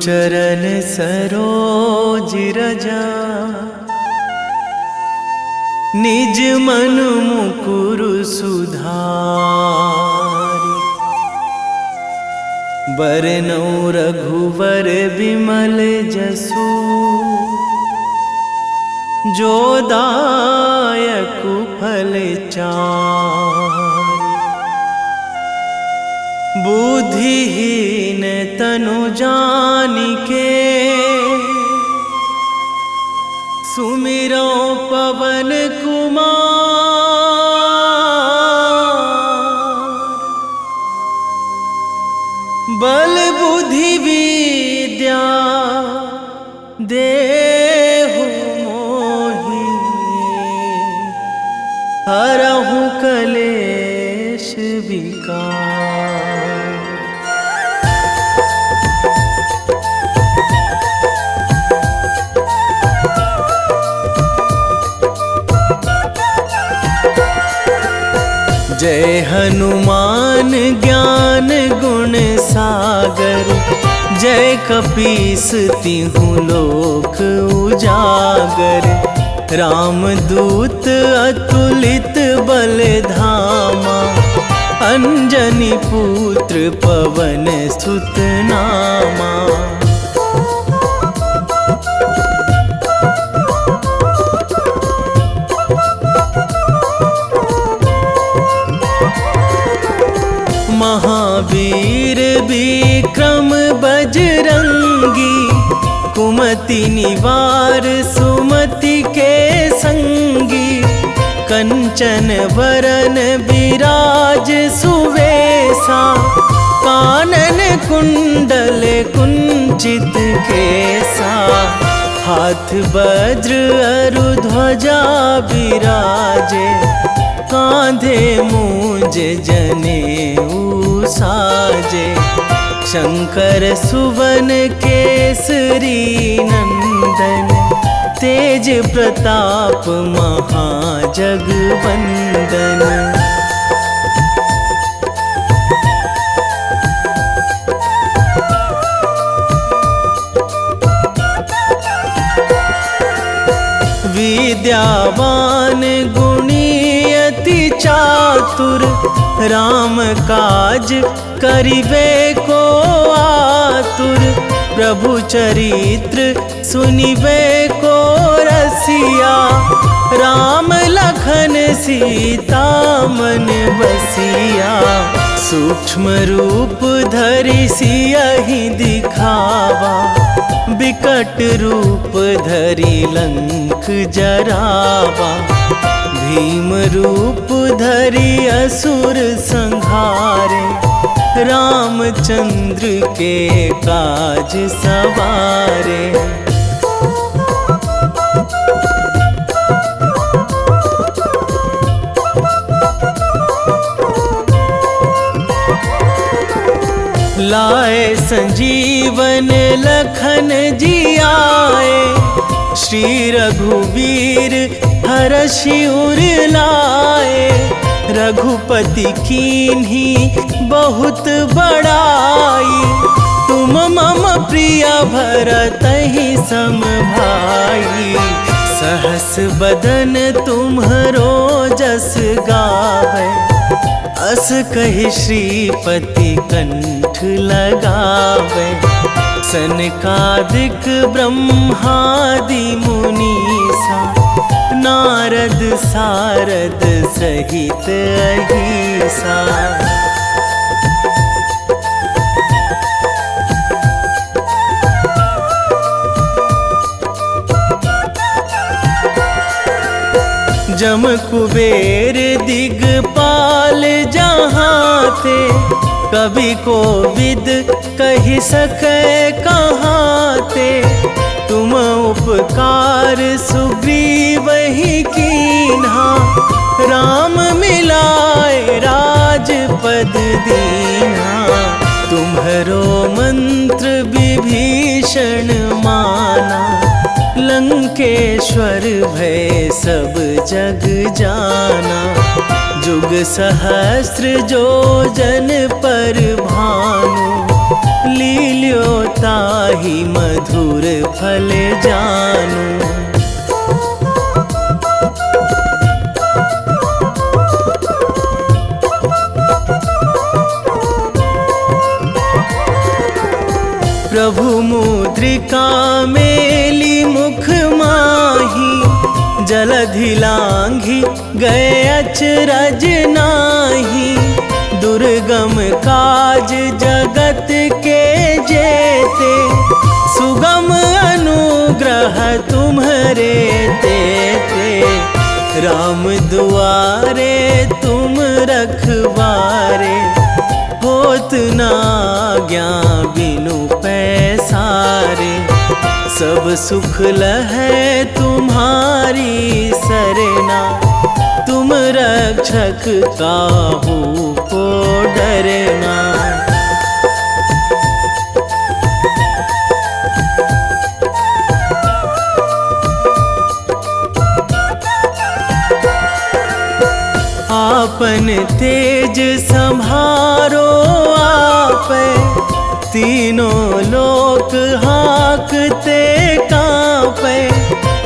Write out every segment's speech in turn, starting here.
चरण सरोज रजा, निज मन मुकुर सुधारि। बरनौ रघुवर विमल जसु, जो दायक फल चारि। बुद्धिहीन तनु जानिके, सुमिरो पवन कुमार। बल बुद्धि विद्या देहु मोहि, हरहु कलेश विकार। जय हनुमान ज्ञान गुण सागर, जय कपीस तिहु लोक उजागर। रामदूत अतुलित बल धामा, अंजनी पुत्र पवन सुत नामा। महावीर विक्रम बजरंगी, कुमति निवार सुमति के संगी। कंचन वरन विराज सुवेशा, कानन कुंडल कुंचित केसा। हाथ वज्र अरु ध्वजा बिराजे, कांधे मूंज जनेऊ साजे। शंकर सुवन केसरी नंदन, तेज प्रताप महाजगवंदन। विद्यावान गुणी अति चातुर, राम काज करिबे को आतुर। प्रभु चरित्र सुनिबे को रसिया, राम लखन सीता मन बसिया। सूक्ष्म रूप धरि सियहि दिखावा, विकट रूप धरि लंक जरावा। भीम रूप धरि असुर संहारे, रामचंद्र के काज सवारे। लाए संजीवन लखन जियाए, श्री रघुवीर हरषि उर लाए। रघुपति कीन्ही बहुत बड़ाई, तुम मम प्रिय भरतहि सम भाई। सहस बदन तुम्हरो जस गावै, अस कहि श्रीपति कंठ लगावै। सनकादिक ब्रह्मादि मुनीसा, नारद सारद सहित अहिसा। जम कुबेर दिगपाल जहाँ थे, कवि कोविद कहि सकै कहाँ ते। तुम उपकार सुग्रीवहि कीन्हा, राम मिलाए राजपद दीन्हा। तुम्हरो मंत्र विभीषण माना, लंकेश्वर भय सब जग जाना। जुग सहस्त्र जो जन पर भानु, लील्यो ताहि मधुर फल जानू। प्रभु मुद्रिका मेली मुख माही, जलधि लांघी गए अचरज नाही। दुर्गम काज जगत के जेते, सुगम अनुग्रह तुम्हरे तेते। राम दुआरे तुम रखवारे, होत ना आज्ञा बिनु पैसारे। सब सुख लहै तुम्हारी सरना, तुम रक्षक काहू को डरना। आपन तेज संभारो आपे, तीनों लोक हाकते कांपे।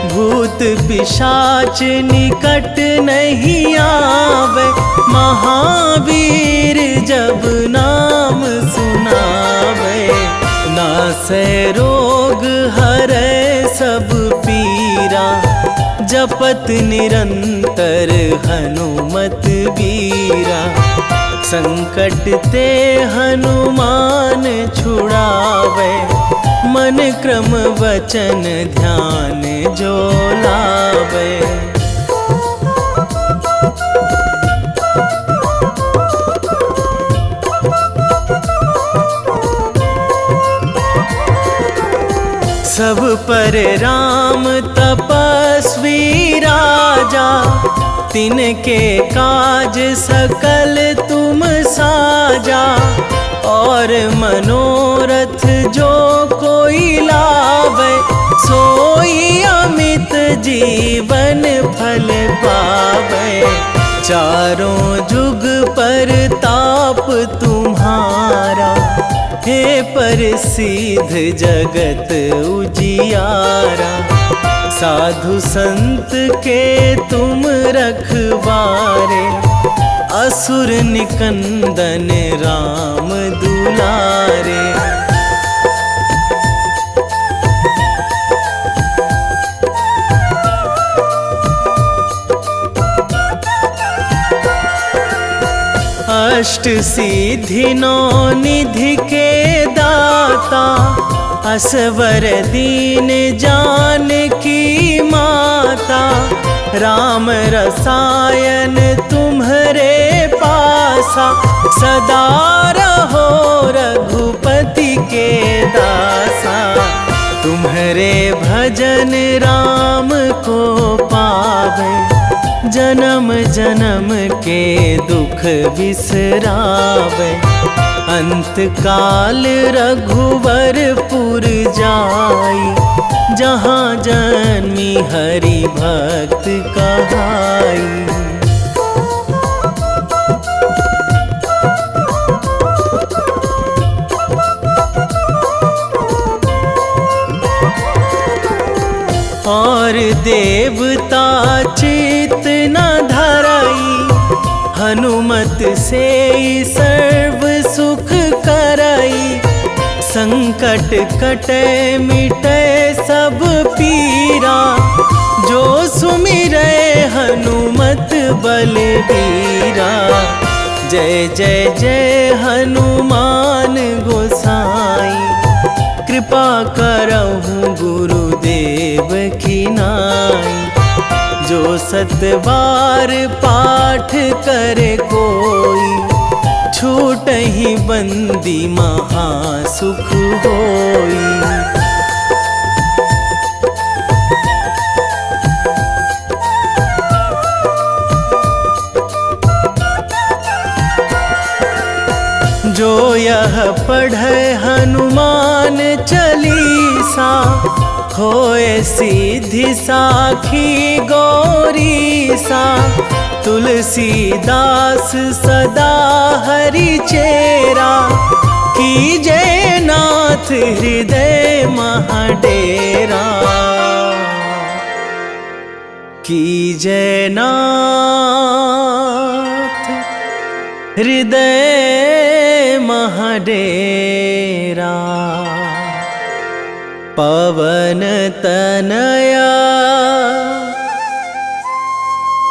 भूत पिशाच निकट नहीं आवे, महावीर जब नाम सुनावे। नासै रोग हरै सब पीरा, जपत निरंतर हनुमत बीरा। संकट ते हनुमान छुड़ावे, मन क्रम वचन ध्यान जो लावे। सब पर राम तपस्वी राजा, तिनके काज सकल तुम साजा। और मनोरथ जो कोई लावे, सोई अमित जीवन फल पावे। चारों जुग पर ताप तुम्हारा, हे प्रसिद्ध जगत उजियारा। साधु संत के तुम रखवारे, असुर निकंदन राम दुलारे। अष्ट सिद्धि नौ निधि के दाता, असवर दीन जानकी माता। राम रसायन तुम्हरे पासा, सदा रहो रघुपति के दासा। तुम्हरे भजन राम को पावे, जन्म जन्म के दुख बिसरावे। अंत काल रघुवरपुर जाई, जहाँ जन्मी हरि भक्त कहाई। और देवता चित न धराई, हनुमत से सर्व सुख कराई। संकट कटे मिटे सब पीरा, जो सुमिरै हनुमत बलबीरा। जय जय जय हनुमान गोसाई, कृपा करहु गुरुदेव की नाई। जो सतबार पाठ करे कोई, छूटहि बंदी महासुख होई। जो यह पढ़े हनुमान चालीसा, होए सिद्धि साखी गौरीसा। तुलसीदास सदा हरि चेरा, कीजे नाथ हृदय महाडेरा, कीजे नाथ हृदय महाडेरा। पवन तनया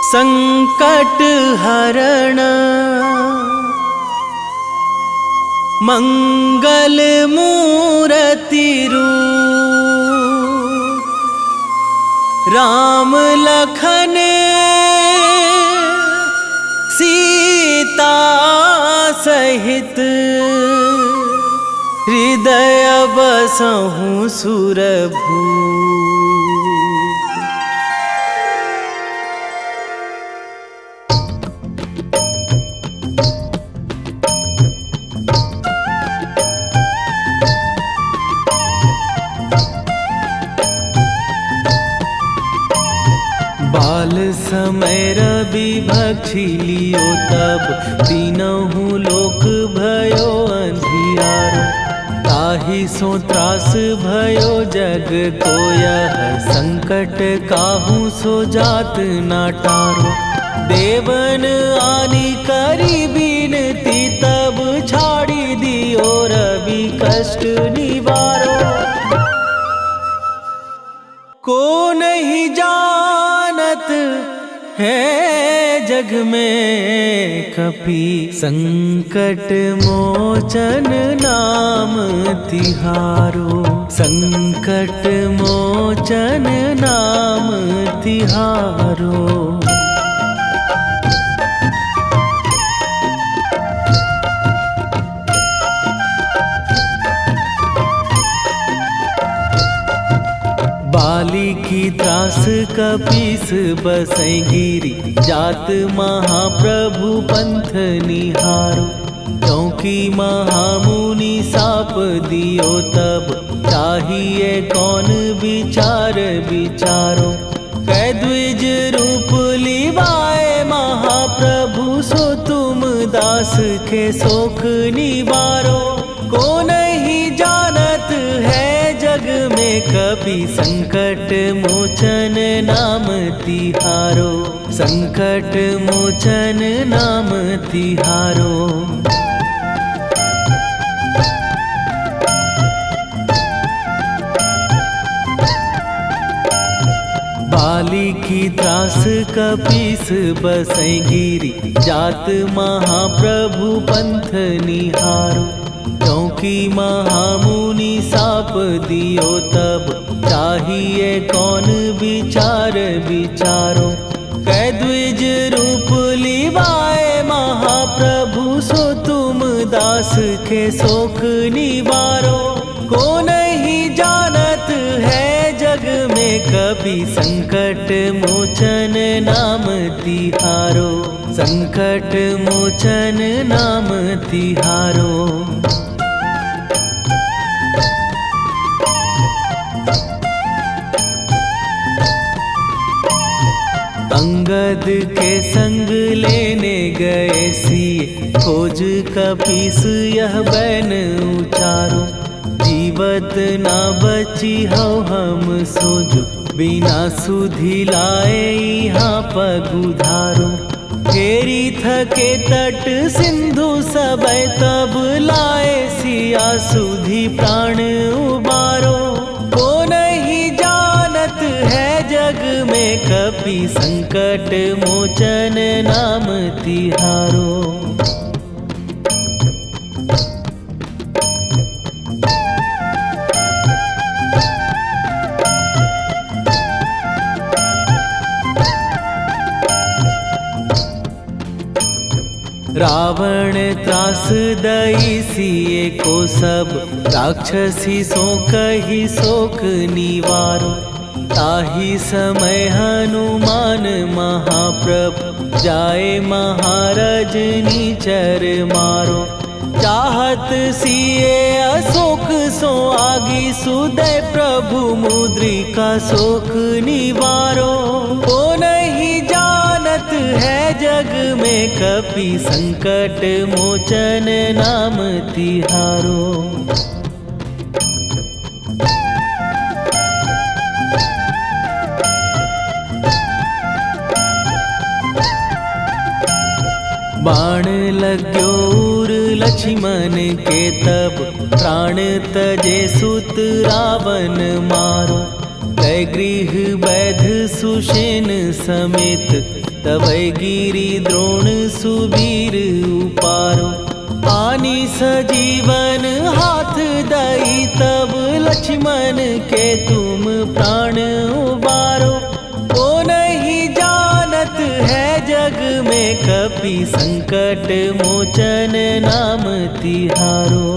संकट हरण, मंगल मूर्ति रूप, राम लखन सीता सहित, हृदय बसहु सुरभूप। बाल समय रवि भक्षी लियो तब, तीनहु लोक भयो अंधियारो। ताहि सो त्रास भयो जग को यह, संकट काहू सो जात ना टारो। देवन आनी करी बिनती तब, छाड़ी दियो रवि कष्ट निवारो। को नहीं जानत है जग में कपि, संकट मोचन नाम तिहारो। संकट मोचन नाम तिहारो। बाली की त्रास कपीस बसै गिरी, जात महाप्रभु पंथ निहारो। क्योंकि महामुनि साप दियो तब, चाहिए कौन विचार विचारो। कै द्विज रूप लिवाए महाप्रभु, सो तुम दास के शोक निवारो। को नहीं जानत है जग में कपि, संकट मोचन नाम तिहारो। संकट मोचन नाम तिहारो। बाली की त्रास कपीस बसै गिरी, जात महाप्रभु पंथ निहारो। क्योंकि महामुनि साप दियो तब, चाहिए कौन विचार विचारो। कै द्विज रूप लिवाए महाप्रभु, सो तुम दास के शोक निवारो। को नहीं जानत है जग में कपि, संकट मोचन नाम तिहारो। संकट मोचन नाम तिहारो। अंगद के संग लेने गए सिए, खोज कपीस यह बैन उचारो। जीवत ना बची हो हम सोजो, बिना सुधि लाए यहाँ पगुधारो। घेरी थके तट सिंधु सबय, तब लाए सिया सुधि प्राण उबारो। को नहीं जानत है जग में कपि, संकट मोचन नाम तिहारो। रावण त्रास दई सिए को सब, राक्षसी सो कही शोक निवारो। ताहि समय हनुमान महाप्रभु, जाए महाराज नीचर मारो। चाहत सिए अशोक सो आगी, सुदय प्रभु मुद्रिका शोक निवारो। को नहीं जानत है जग में कपि संकट मोचन नाम तिहारो। बाण लग्यो उर लक्ष्मण के तब प्राण तजे सुत रावण मारो। कै गृह वैध सुषेण समेत तबै गिरि द्रोण सुबीर उपारो। आनी सजीवन हाथ दई तब लक्ष्मण के तुम प्राण उबारो। ओ नहीं जानत है जग में कपि संकट मोचन नाम तिहारो।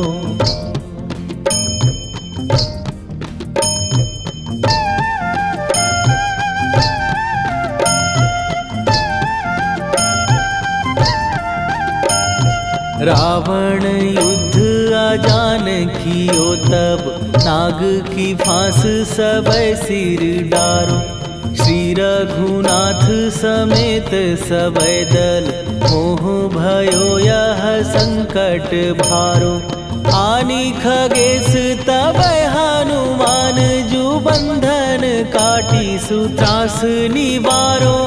रावण युद्ध आजान कियो तब नाग की फांस सबै सिर डारो। श्री रघुनाथ समेत सबै दल मोह भयो यह संकट भारो। आनी खगेश तबै हनुमान जु बंधन काटी सुत्रास निवारो।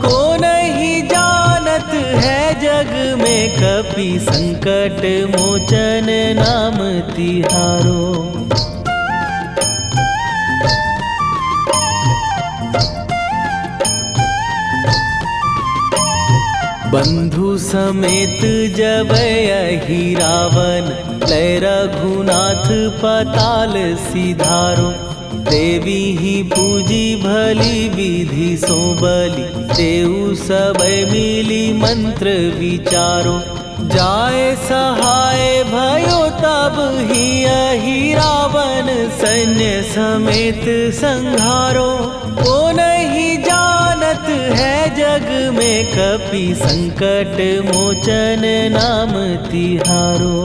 को नहीं जानत है जग में कपि संकट मोचन नाम तिहारो। बंधु समेत जबै अहि रावण लय रघुनाथ पताल सिधारो। देवी ही पूजी भली विधि सो बलि तेउ सबै मिली मंत्र विचारो। जाए सहाय भयो तब ही अहि रावण सैन्य समेत संहारो। ओ नहीं जानत है जग में कपि संकट मोचन नाम तिहारो।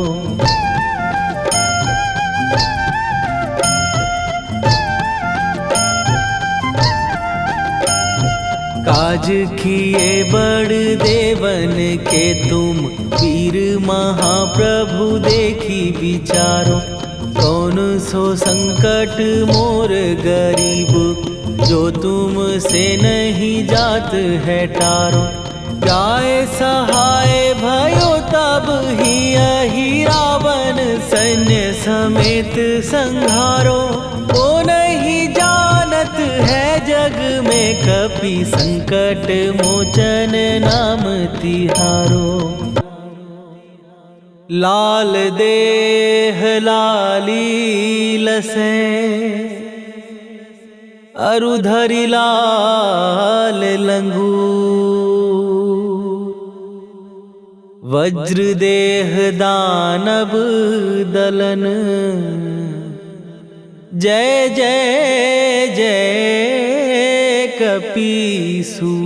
काज किए बड़ देवन के तुम वीर महाप्रभु देखी विचारो। कौन सो संकट मोर गरीब जो तुम से नहीं जात है टारो। जाए सहाय भयो तब ही अहि रावण सैन्य समेत संहारो। ओ नहीं जानत है जग में कपि संकट मोचन नाम तिहारो। लाल देह लाली लसे अरुधरि लाल लंगूर। वज्र देह दानव दलन जय जय जय कपीसूर।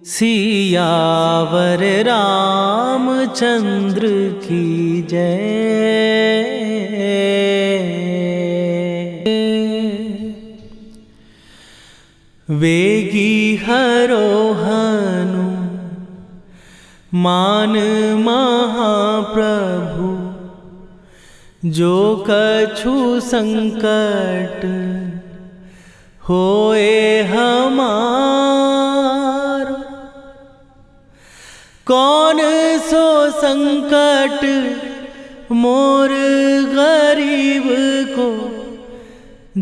सियावर रामचंद्र की जय। वेगी हरोहनु मान महाप्रभु जो कछु संकट होए हमार। कौन सो संकट मोर गरीब को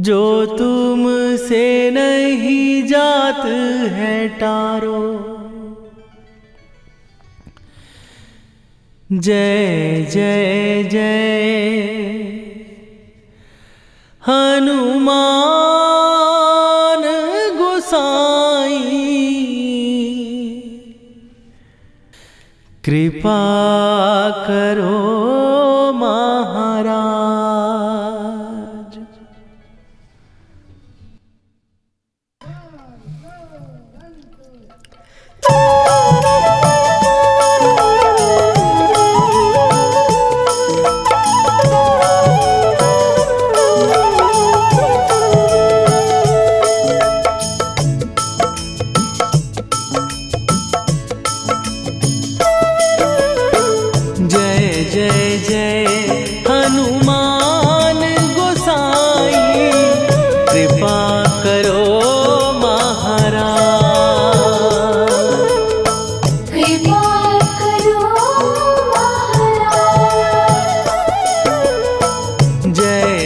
जो तुम से नहीं जात है टारो। जय जय जय हनुमान गोसाई कृपा करो महाराज।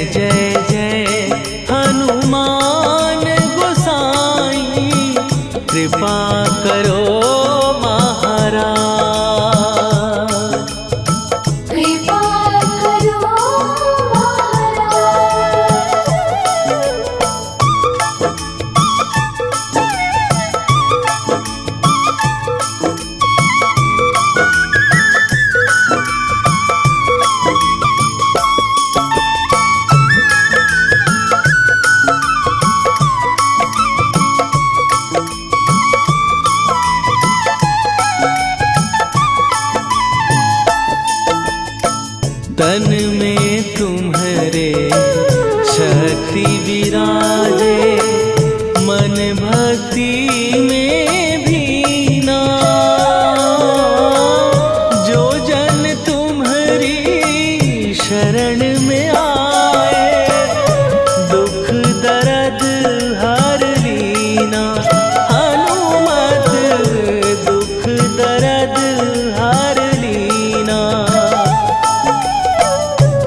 जय जय हनुमान गोसाई, कृपा करो महाराज। कृपा करो तन में तुम्हारे शक्ति विराजे, मन भक्ति में भीना। जो जन तुम्हारी शरण में आए, दुख दर्द हर लीना। हनुमत दुख दर्द हर लीना।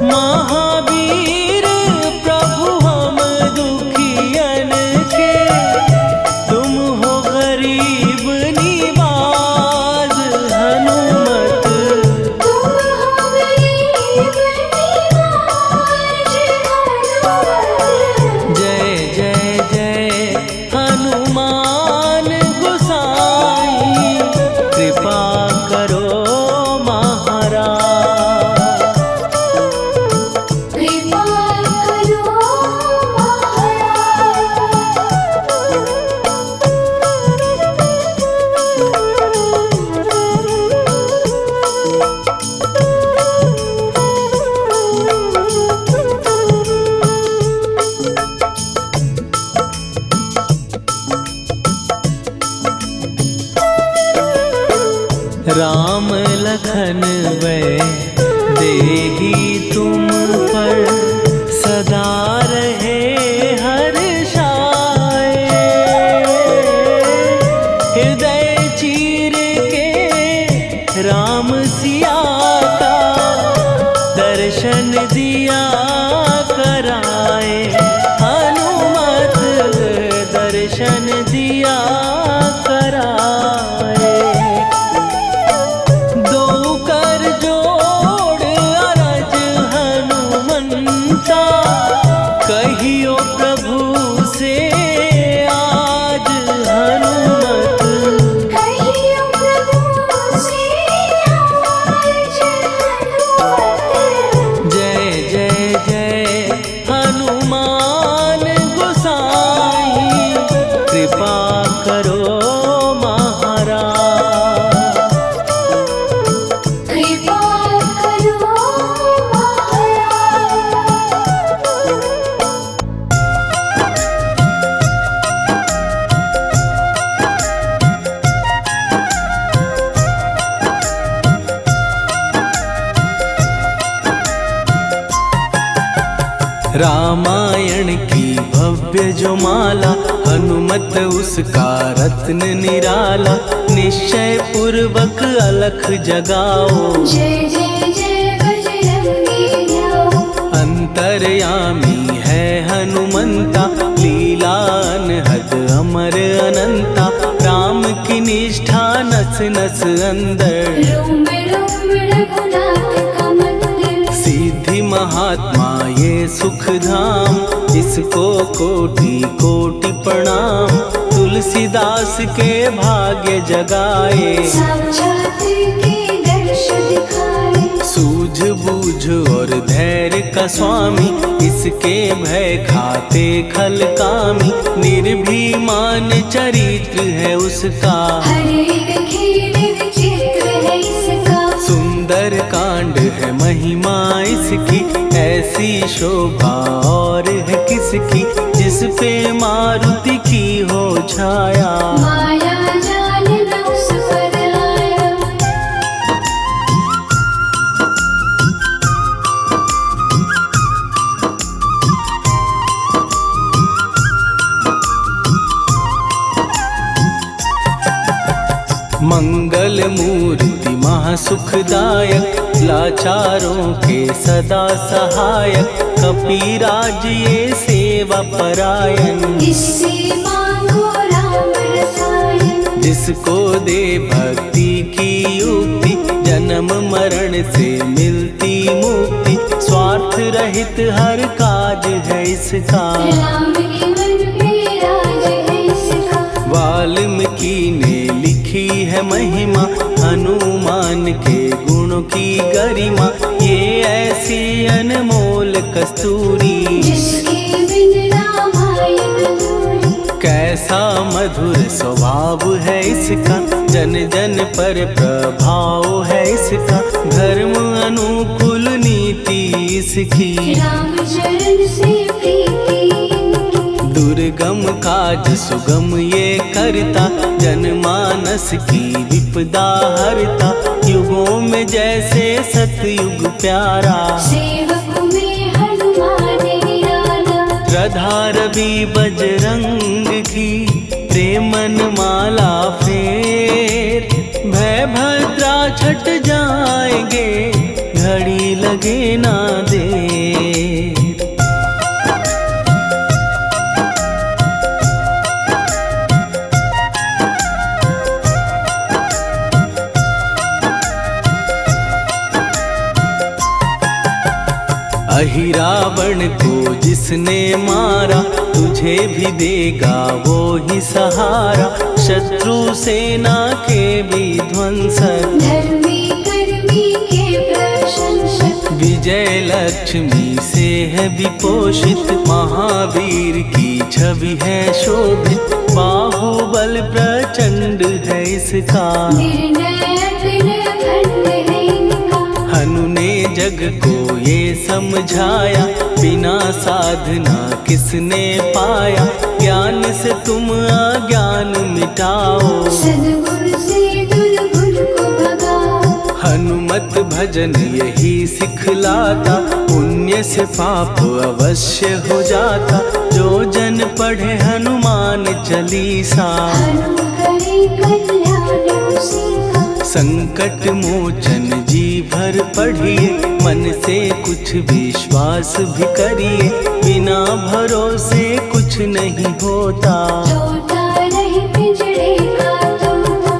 महावीर प्रभु हम दुखियन के, तुम हो गरीब निवाज। हनुमत तुम हो गरीब निवाज। जय जय जय हनुमान गोसाई, कृपा करो महाराज। कृपा करो राम लखन वै देही तुम पर, सदा रहे हर्षाए। हृदय चीर के राम सिया का, दर्शन दिया कराए। हनुमत दर्शन दिया कराए। दो कर जोड़ अरज हनुमंता, कहियो प्रभु से आज। हनुमत कहियो प्रभु से आज। जय जय जय हनुमान गोसाई, कृपा करो महाराज। कृपा करो रामायण की भव्य जो माला, हनुमत उसका रत्न निराला। निश्चय पूर्वक अलख जगाओ, जय जय जय बजरंगी ध्याओ। अंतर्यामी है हनुमंता, लीला अनहद अमर अनंता। राम की निष्ठा नस नस अंदर, रोम रोम रघुनाथ का मंदिर। सिद्धि महात्मा ये सुख धाम, इसको कोटि कोटि प्रणाम। तुलसीदास के भाग्य जगाए, साक्षात के दर्श दिखाए। सूझ बूझ और धैर्य का स्वामी, इसके भय खाते खल कामी। निर्भीमान चरित्र है उसका, हर एक खेल विचित्र है इसका। सुंदर कांड है महिमा इसकी, ऐसी शोभा और है किसकी। जिस पे मारुति की हो छाया, माया जाल न उस पर आया। मंगल मूर्ति महासुखदायक, लाचारों के सदा सहायक, कपिराज ये सेवा परायण। इससे मांगो राम रसायन, जिसको दे भक्ति की युक्ति, जन्म मरण से मिलती मुक्ति। स्वार्थ रहित हर काज है इसका, राम के मन पे राज है इसका। वाल्मीकि ने लिखी है महिमा, हनुमान के गुणों की गरिमा। ये ऐसी अनमोल कस्तूरी, जिसके बिन रामायण अधूरी। कैसा मधुर स्वभाव है इसका, जन जन पर प्रभाव है इसका। धर्म अनुकूल नीति इसकी, राम चरण से प्रीति इनकी। दुर्गम काज सुगम ये करता, जनमानस की विपदा हरता। युगों में जैसे सतयुग प्यारा, सेवक में हनुमान निराला। राधा रवि बजरंग की, प्रेमन माला फेर। भय भद्रा छट जाएंगे, घड़ी लगे ना देर। अहिरावण को जिसने मारा, तुझे भी देगा वो ही सहारा। शत्रु सेना के विध्वंसक, धर्मी कर्मी के प्रशंसक। विजय लक्ष्मी से है विपोषित, महावीर की छवि है शोभित। बाहुबल प्रचंड है इसका, निर्णय खंड है इनका। हनु ने जग को ये समझाया, बिना साधना किसने पाया। ज्ञान से तुम अज्ञान मिटाओ, सद्गुण से दुर्गुण को भगाओ। हनुमत भजन यही सिखलाता, पुण्य से पाप अवश्य हो जाता। जो जन पढ़े हनुमान चालीसा, हनु करे कल्याण उसी का। संकट मोचन जी भर पढ़िए, मन से कुछ विश्वास भी करिए। बिना भरोसे कुछ नहीं होता, तोता रहे पिंजड़े का तोता।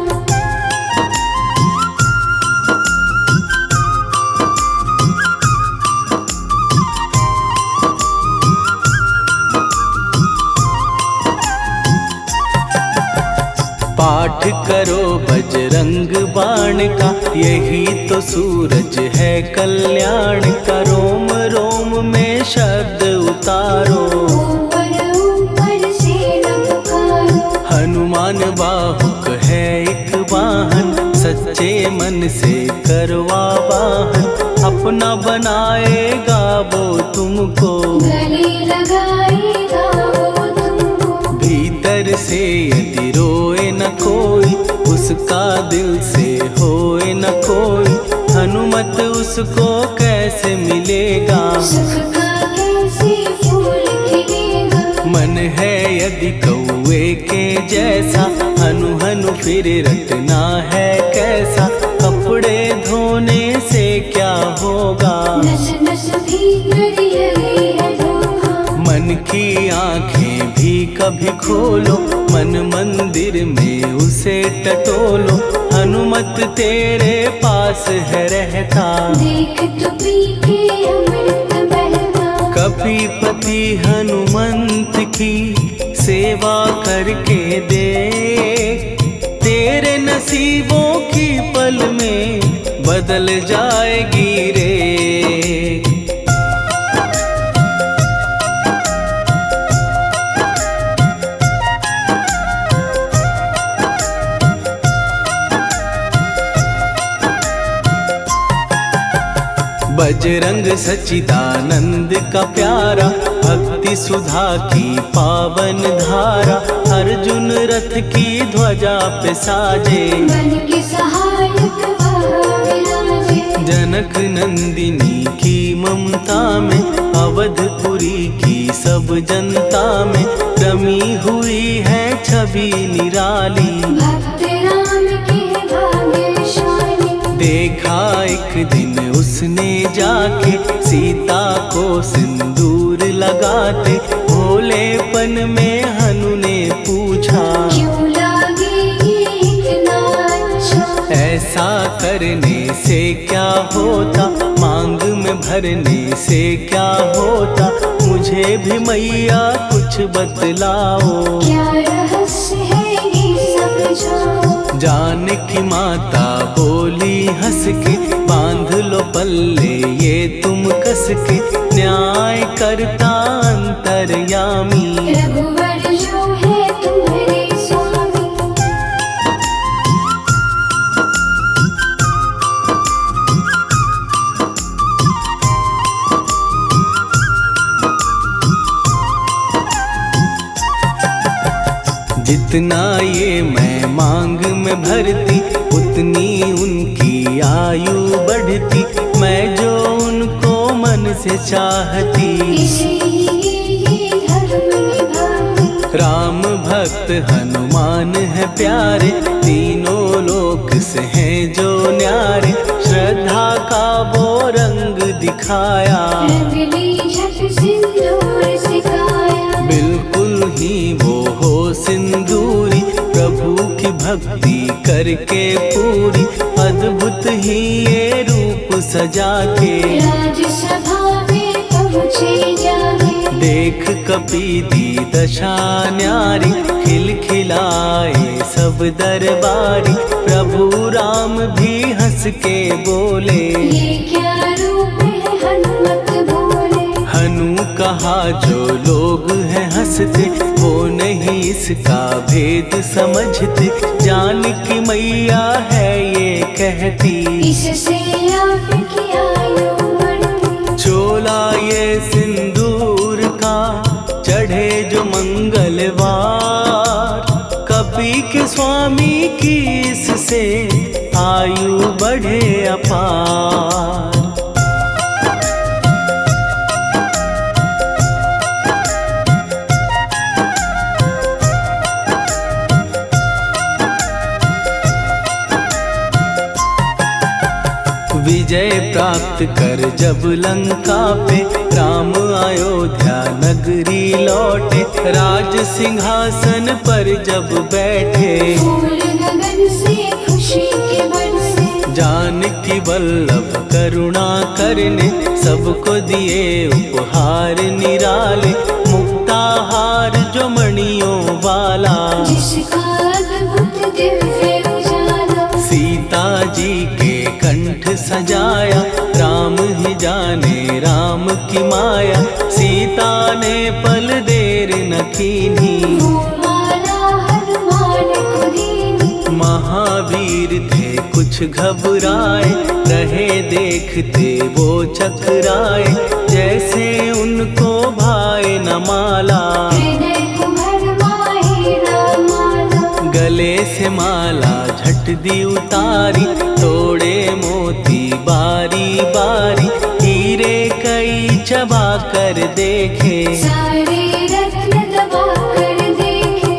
पाठ करो बजरंग बाण का, यही तो सूरज है कल्याण का। रोम रोम में शब्द उतारो, ऊपर ऊपर से न पुकारो। हनुमान बाहुक है एक वाहन, सच्चे मन से करवा वाहन। अपना बनाएगा वो तुमको, गले लगाएगा वो तुमको। भीतर से यदि रोए न कोई, उसका दिल से होए न कोई। हनुमत उसको कैसे मिलेगा, सुख का कैसे फूल खिलेगा। मन है यदि कौवे के जैसा, हनु हनु फिर रटना है कैसा। कपड़े धोने से क्या होगा, नस नस भीतर लगी है धोखा। मन की आंखें भी कभी खोलो, मन मंदिर में उसे टटोलो। हनुमत तेरे पास है रहता, देख तो पी के अमृत बहता। कपीपति हनुमंत की सेवा करके देख। तेरे नसीबों की पल में बदल जाएगी रे। बजरंग सच्चिदानंद का प्यारा, भक्ति सुधा की पावन धारा। अर्जुन रथ की ध्वजा पे साजे, बन के सहायक वह विराजे। जनक नंदिनी की ममता में, अवधपुरी की सब जनता में। रमी हुई है छवि निराली, भक्त राम के भाग्यशाली। देखा एक दिन उसने जाके सीता को सिंदूर लगाते भोलेपन में हनु ने पूछा, क्यों लागे ये इतना अच्छा? ऐसा करने से क्या होता, मांग में भरने से क्या होता, मुझे भी मैया कुछ बतलाओ। क्या रहस्य है ये समझाओ। जानकी माता बोली हंस के, बांध लो पल्ले ये तुम कस के, न्याय करता अंतर्यामी। रघुवर जो है तुम्हारे स्वामी। जितना ये मैं मांग में भरती, उतनी उनकी आयु बढ़ती, मैं जो उनको मन से चाहती। इसलिए धर्म निभाती। राम भक्त हनुमान है प्यारे, तीनों लोक से हैं जो न्यारे, श्रद्धा का वो रंग दिखाया। रंगली झट सिंदूर सिखाया। बिल्कुल ही वो हो सिंदूरी, प्रभु की भक्ति करके पूरी, अद्भुत ही ये रूप सजा के। राजसभा में पहुँचे जाके। देख कपीदी दशा न्यारी, खिलखिलाए सब दरबारी, प्रभु राम भी हंस के बोले। ये क्या रूप है हनुमत बोले। हनु कहा जो लोग हैं हंसते, वो नहीं इसका भेद समझते, जानकी मैया है ये कहती। इससे आपकी आयु बढ़ती। चोला ये सिंदूर का चढ़े जो मंगलवार, कपी के स्वामी की इससे आयु बढ़े अपार। विजय प्राप्त कर जब लंका पे, राम अयोध्या नगरी लौटे, राज सिंहासन पर जब बैठे। फूल गगन से खुशी के बरसे। जानकी वल्लभ करुणा करने, सबको दिए उपहार निराले, मुक्ताहार जो मणियों वाला। जिसका अद्भुत दिव्य उजाला। सीता जी के कंठ सजाया, राम ही जाने राम की माया, सीता ने पल देर न कीन्ही। वो माला हनुमान को दीनी। महावीर थे कुछ घबराए, रहे देखते वो चकराए, जैसे उनको भाए न माला। हृदय को भरमाए न माला। गले से माला झट दी उतारी, तोड़े मोती बारी बारी, हीरे कई चबा कर देखे। सारे रत्न दबा कर देखे।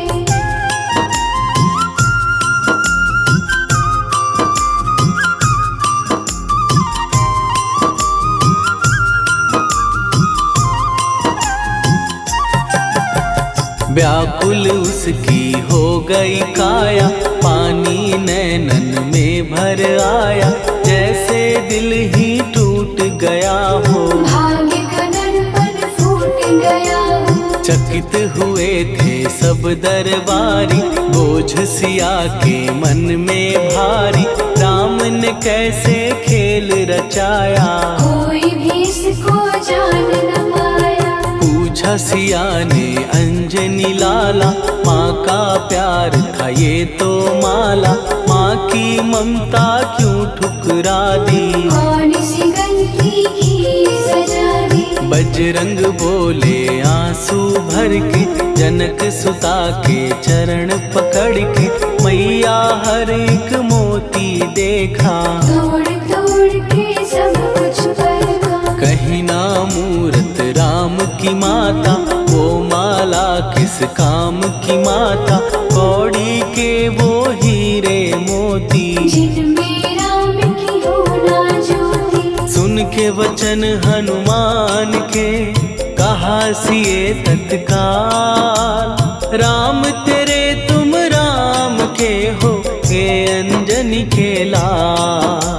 व्याकुल उसकी हो गई काया, पानी नैनन में भर आया, जैसे दिल ही टूट गया हो। भाग्य का दर्पण फूट गया हो। चकित हुए थे सब दरबारी, बोझ सिया के मन में भारी, राम ने कैसे खेल रचाया। कोई भी इसको जान न पाया। पूछा सिया ने अंजनी लाला, माँ का प्यार था ये तो माला, माँ की ममता क्यों ठुकरा दी। कौन सी गलती की सजा दी। बजरंग बोले आंसू भर के, जनक सुता के चरण पकड़ के, मैया हर एक मोती देखा। तोड़ तोड़ के सब कुछ परखा। कहीं ना मूरत राम की माता, वो माला किस काम की माता, कौड़ी के वो हीरे मोती। जिनमें राम की हो ना ज्योति। के वचन हनुमान के कहा सिए तत्काल, राम तेरे तुम राम के हो हे अंजनी के लाल।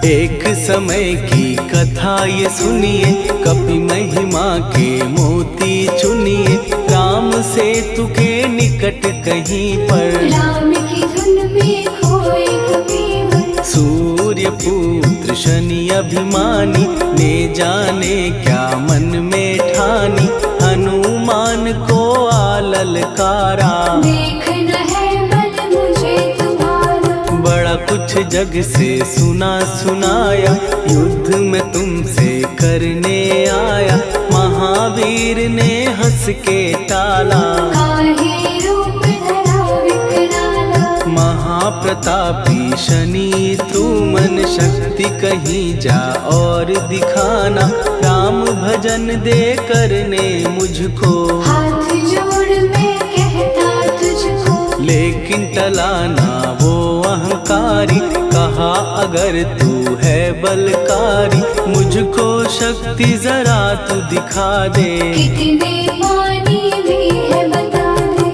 एक समय की कथा ये सुनिए, कपि महिमा के मोती चुनिए, राम सेतु के निकट कहीं पर राम की धुन में खोए कबीर। सूर्य पुत्र शनि अभिमानी, ने जाने क्या मन में ठानी, हनुमान को आललकारा। देखना है बल मुझे तुम्हारा, बड़ा कुछ जग से सुना सुनाया, युद्ध में तुमसे करने आया, महावीर ने हंस के टाला। काहे रूप धरा विकराला, महाप्रतापी शनि तू मन शक्ति कहीं जा और दिखाना, राम भजन दे करने मुझको। हाथ जोड़ मैं कहता तुझको, लेकिन टलाना वो अहंकारी, कहा अगर तू है बलकारी, मुझको शक्ति जरा तू दिखा दे। कितने पानी भी है बता दे।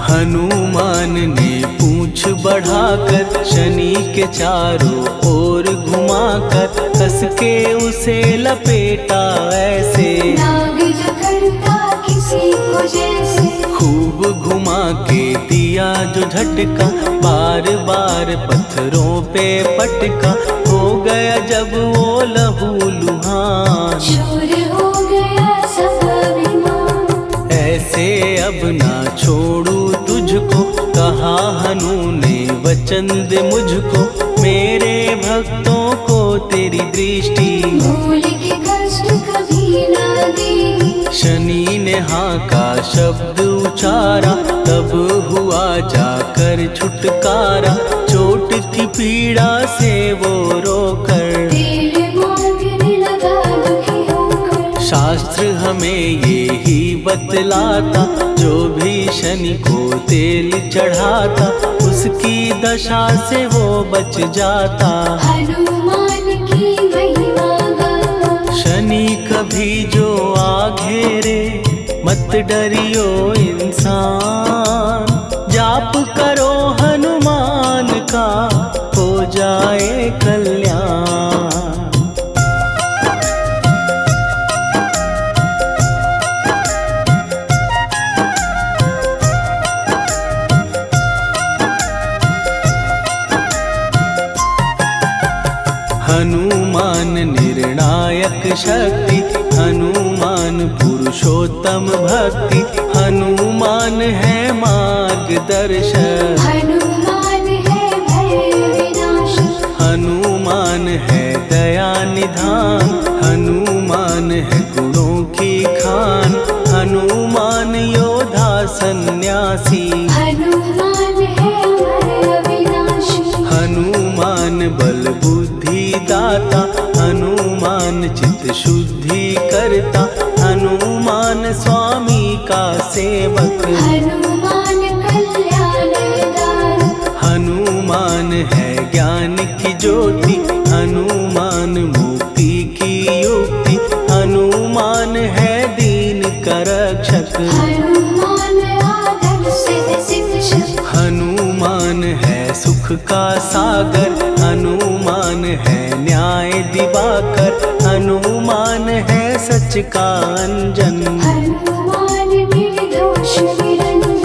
हनुमान ने पूंछ बढ़ाकर शनि के चारों ओर घुमाकर, कस के उसे लपेटा ऐसे, नाग जो करता किसी को जैसे। खूब घुमा के दिया जो झटका, बार बार पत्थरों पे पटका, हो गया जब वो लहू लुहान। चूर हो गया सब अभिमान, ऐसे अब ना छोड़ू तुझको, कहा हनु ने वचन दे मुझको, मेरे भक्तों को तेरी दृष्टि। भूल के कष्ट कभी ना देगी, शनि ने हाँ का शब्द उचारा, तब हुआ जाकर छुटकारा, चोट की पीड़ा से वो रोकर तेल मांगने लगा दुखी होकर। शास्त्र हमें ये ही बतलाता, जो भी शनि को तेल चढ़ाता, उसकी दशा से वो बच जाता। हनुमान की महिमा गाता, शनि कभी जो आ घेरे, मत डरियो इंसान, जाप करो हनुमान का, हो जाए कल्याण। हनुमान निर्णायक शक्ति, हनुमान पुरुषोत्तम भक्ति, हनुमान है मार्गदर्शक। हनुमान है भय विनाशक, हनुमान है दया निधान, हनुमान है गुणों की खान, हनुमान योद्धा सन्यासी। हनुमान है भय विनाशी, हनुमान बल बुद्धि दाता, हनुमान चित्त शुद्धि करता, हनुमान स्वामी का सेवक। हनुमान कल्याणदायक, हनुमान है ज्ञान की ज्योति, हनुमान मुक्ति की युक्ति, हनुमान है दीन का रक्षक। हनुमान आदर से शिक्षक, हनुमान है सुख का सागर, हनुमान है न्याय दिवाकर, हनुमान है सच का अंजन। हनुमान निर्दोष निरंजन,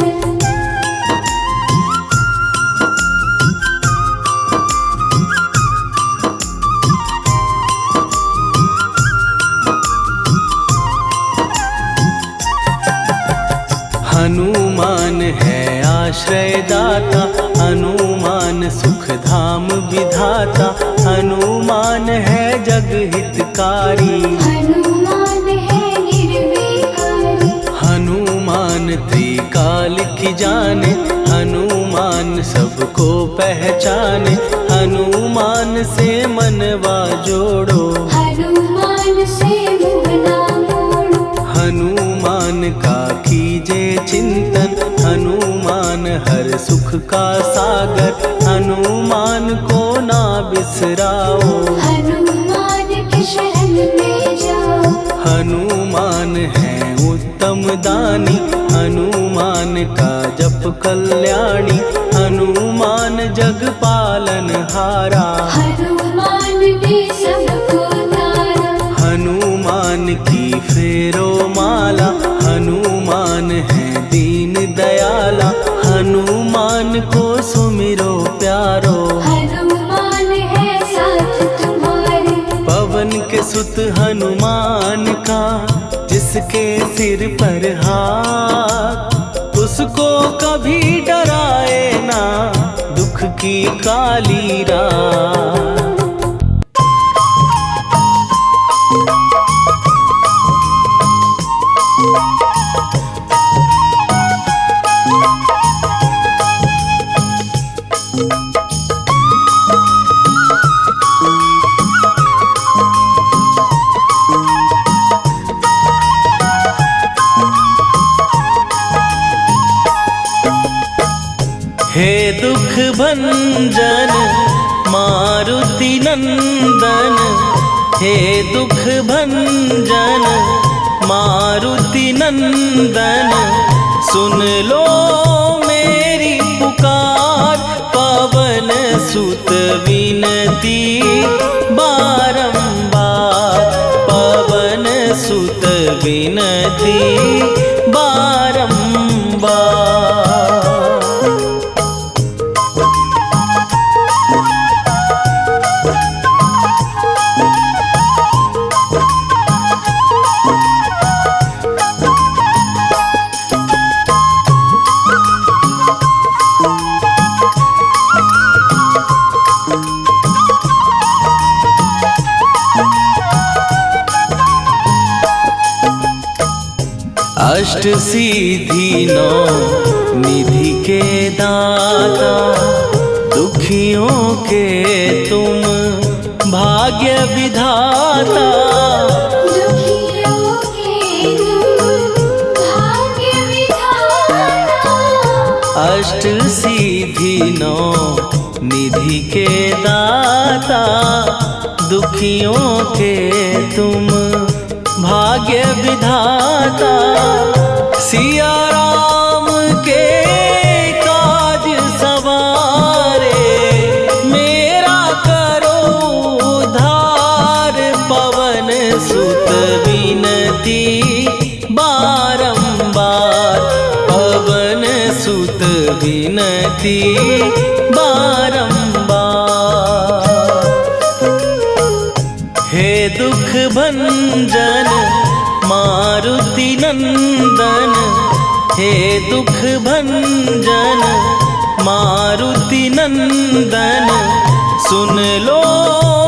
हनुमान है आश्रयदाता, हनुमान सुख धाम विधाता, हनुमान है जग हितकारी। हनुमान है काल की जाने, हनुमान सबको पहचाने। हनुमान से मनवा जोड़ो, हनुमान से मुँह ना मोड़ो। हनुमान का कीजे चिंतन, हनुमान हर सुख का सागर। हनुमान को ना बिसराओ, हनुमान के शरण में जाओ। हनुमान है उत्तम दानी, हनुमान का जप कल्याणी। हनुमान जग पालन हारा, हनुमान ने सबको तारा। हनुमान की फेरो माला। हनुमान है दीन दयाला, हनुमान को सुमिरो प्यारो। हनुमान है साथ तुम्हारे, पवन के सुत हनुमान का, जिसके सिर पर हाथ, उसको कभी डराए ना दुख की काली रात। हे दुख भंजन मारुति नंदन, हे दुख भंजन मारुति नंदन। सुन लो मेरी पुकार, पवन सुत विनती बारंबार। पवन सुत विनती बारंबार। अष्ट सिद्धि नौ निधि के दाता, दुखियों के तुम भाग्य विधाता। दुखियों के तुम भाग्य विधाता। अष्ट सिद्धि नौ निधि के दाता, दुखियों के तुम भाग्य विधाता। सिया राम के काज सवारे, मेरा करो उद्धार। पवन सुत विनती बारंबार, पवन सुत विनती बारंबार। हे दुख भंजन मारुति नंदन, हे दुख भंजन मारुति नंदन। सुन लो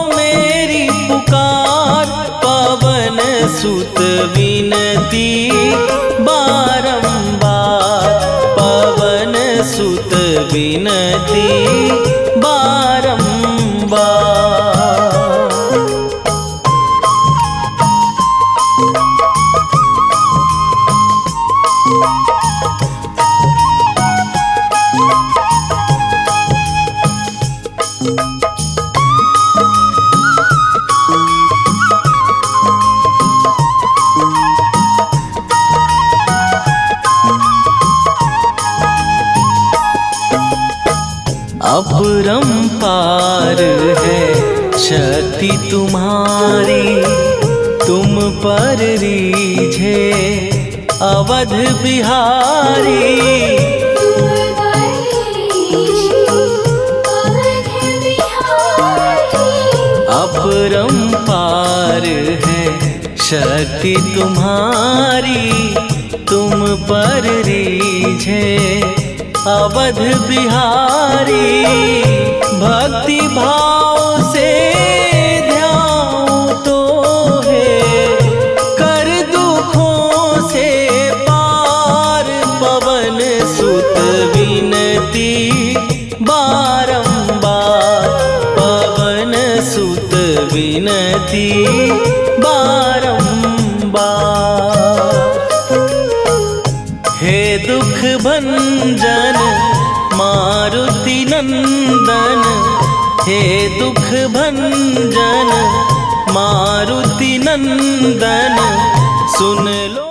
मेरी पुकार, पवन सुत विनती बारंबार। पवन सुत विनती बारंबार। अपरंपार है शक्ति तुम्हारी, तुम पर रीझे अवध बिहारी। अपरंपार है शक्ति तुम्हारी, तुम पर रीझे अवध बिहारी। भक्ति भाव से ध्यान तो है, कर दुखों से पार। पवन विनती बारंबार। हे दुख भंजन मारुति नंदन, हे दुख भंजन मारुति नंदन, सुन लो